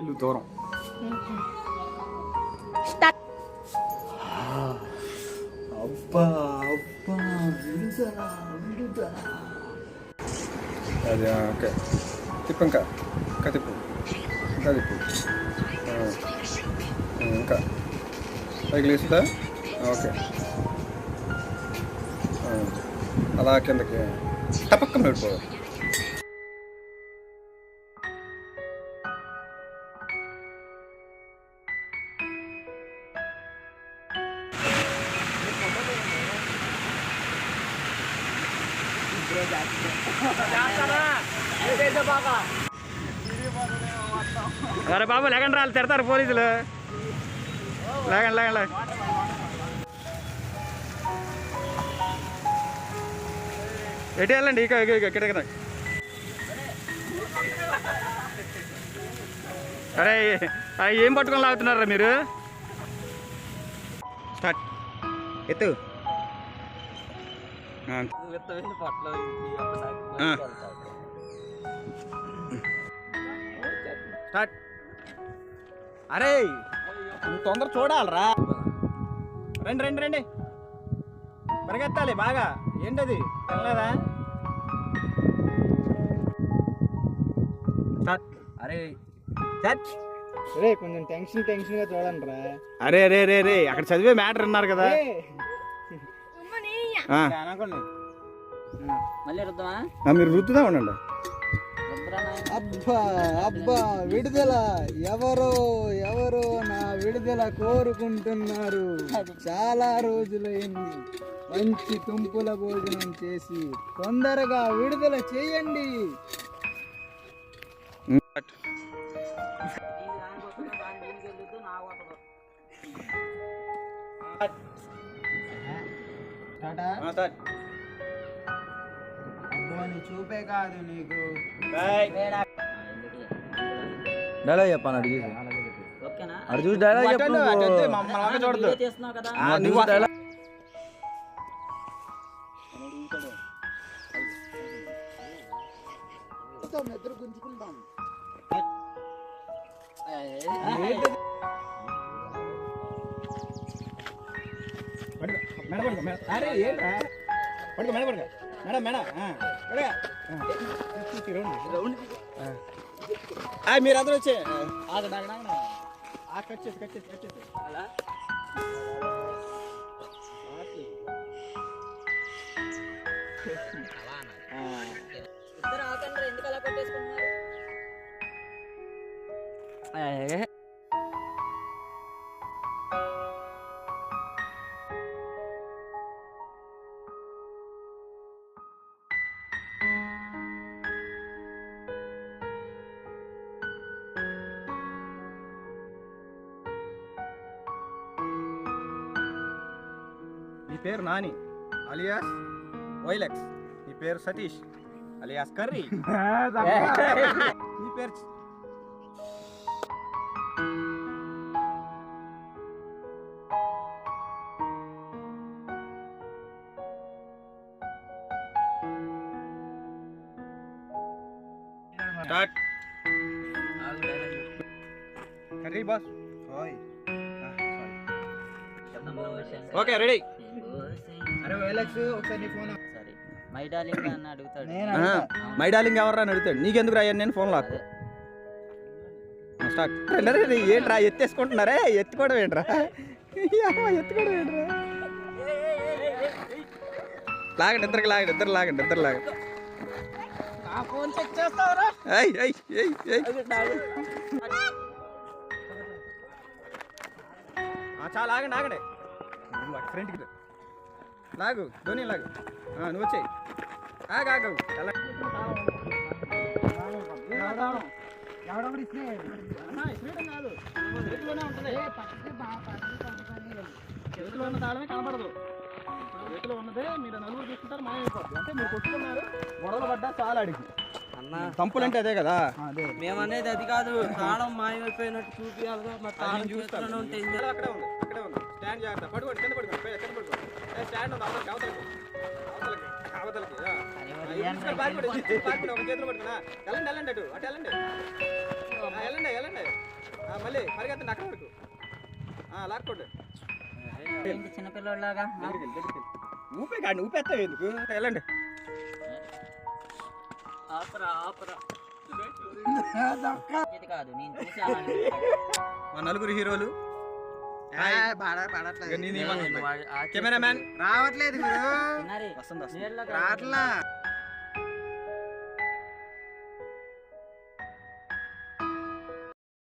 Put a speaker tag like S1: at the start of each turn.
S1: ఇల్లు దూరం. అబ్బా అబ్బా విడుదల విడుదల. అది ఓకే, తిప్పు ఇంకా ఇంకా తిప్పు ఇంకా తిప్పు ఇంకా పైకి లేస్తుందా? ఓకే, అలా కిందకి టపక్కన పెట్టుకో.
S2: అరే బాబు లేకండి, రాళ్ళు తిడతారు పోలీసులు. లేకండి లేకండి. ఎటు వెళ్ళండి, ఇక ఇక్కడ. అరే ఏం పట్టుకొని లాగుతున్నారా మీరు? స్టార్ట్ ఎత్తు. స్టార్ట్. అరే నువ్వు తొందర చూడాలరా. రండి రండి రండి, పరిగెత్తాలి బాగా. ఏంటది తెల్లదా? అరే
S1: రే కొంచెం టెన్షన్ గా చూడండి రా.
S2: అరే రే రే రే అక్కడ చదివే మ్యాటర్ అన్నారు కదా. మీరు రుద్దుదా ఉండండి.
S1: అబ్బా అబ్బా విడుదల. ఎవరో ఎవరో నా విడుదల కోరుకుంటున్నారు. చాలా రోజులైంది మంచి తుంపుల భోజనం చేసి. తొందరగా విడుదల చేయండి. చూపే కాదు నీకు
S2: డైలాగ్ చెప్పాను. అడిగి అడు చూసి డైలాగ్ చెప్పు. చూడదు
S1: నిద్ర గుంజుకుంటాం.
S2: అరే ఏంట్రా పడుకో మేడం, పడుకో మేడం మేడం. మీరు అందరూ వచ్చే కట్ చేసి కట్ చేసి కట్ చేసి
S3: ఎందుకు అలా కొట్టేసుకుంటున్నారు?
S2: నీ పేరు నాని అలియాస్ వైలెక్స్. నీ పేరు సతీష్ అలియాస్ కర్రీ. నీ పేరు start. Curry boss. Okay ready.
S1: అరే వైలెక్స్ ఒకసారి నీ ఫోన్.
S3: మై డార్లింగ్ అని అడుగుతాడు.
S2: మై డార్లింగ్ ఎవరు అని అడుగుతాడు. నీకెందుకు రాయను నేను ఫోన్ లాక్. స్టార్ట్. ఏంట్రా ఎత్తేసుకుంటున్నారే? ఎత్తుకోవడం ఏంట్రా? ఎత్తుకోవడం ఏంట్రా? లాగండి ఇద్దరికి, లాగండి ఇద్దరు, లాగండి ఇద్దరు, లాగండి.
S3: ఫోన్ చెక్ చేస్తావరా?
S2: చాలా ఆగండి ఆగండి. ఫ్రంట్కి లాగు, ధోని లాగు. నువ్వు వచ్చాయి. ఆగాగు. చేతిలో ఉన్న తాళమే కనపడదు. చేతిలో ఉన్నదే మీరు నలుగురు తీసుకుంటారు, మాయమైపోద్ది. అంటే మీరు కొట్టుకున్నారు, గొడవలు పడ్డా చాలా అడిగి
S3: అన్న.
S2: తంపులు అంటే అదే కదా.
S3: మేమనేది అది కాదు, తాళం మాయమైపోయినట్టు చూపించాలి.
S2: చూస్తాను. అక్కడే ఉంది, అక్కడే ఉంది. స్టాండ్ జాగ్రత్త. పడుకోండి, కింద పడుకోండి, కింద పడుకోండి. స్టాండ్ ఉంది అవతలకి, అవతలకి అవతలకి. ఒక చేతిలో పడుకున్నా. వెళ్ళండి వెళ్ళండి, అటు వెళ్ళండి వెళ్ళండి వెళ్ళండి. మళ్ళీ పరిగెత్తండి అక్కడ వరకు లాక్కోండి
S3: చిన్నపిల్లలాగా
S2: ఊపే కాండి ఊపేస్తావు ఎందుకు వెళ్ళండి
S3: ఆపరా ఆపరా ఇది కాదు నేను చూసా
S2: మా నలుగురు హీరోలు కెమెరామ్యాన్
S1: రావట్లేదు
S2: వస్తుంది